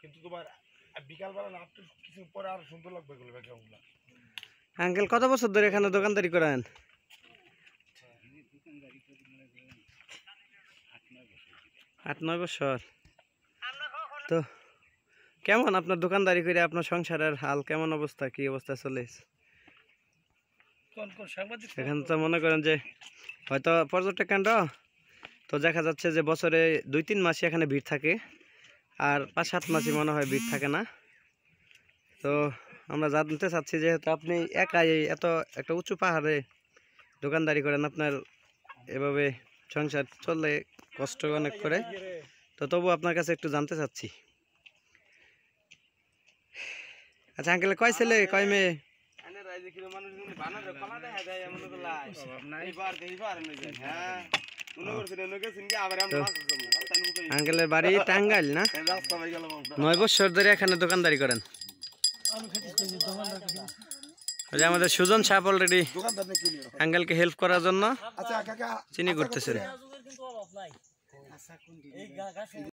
কিন্তু তোমার বিকালবেলা না একটু কিছু পরে আরো সুন্দর লাগবে এগুলো ব্যাকগ্রাউন্ডগুলো। আঙ্কেল কত বছর ধরে এখানে দোকানদারি করেন? 8-9 বছর। তো কেমন আপনার দোকানদারি করে আপনার সংসারের হাল কেমন অবস্থা, কি অবস্থা চলে? এখানে তো মনে করেন যে হয়তো পর্যটক কেন্দ্র, তো দেখা যাচ্ছে যে বছরে 2-3 মাসই এখানে ভিড় থাকে, আর 5-7 মাসই মনে হয় ভিড় থাকে না। তো আমরা জানতে চাচ্ছি যেহেতু আপনি একাই এত একটা উঁচু পাহাড়ে দোকানদারি করেন, আপনার এভাবে সংসার চললে কষ্ট অনেক করে, তো তবু আপনার কাছে একটু জানতে চাচ্ছি। আচ্ছা আঙ্কেল, কয় ছেলে কয় মেয়ে? আঙ্কেলের বাড়ি টাঙ্গাইল না? 9 বছর ধরে এখানে দোকানদারি করেন। আমাদের সুজন সাহেব অলরেডি আঙ্কেলকে হেল্প করার জন্য চিনি করতেছেন।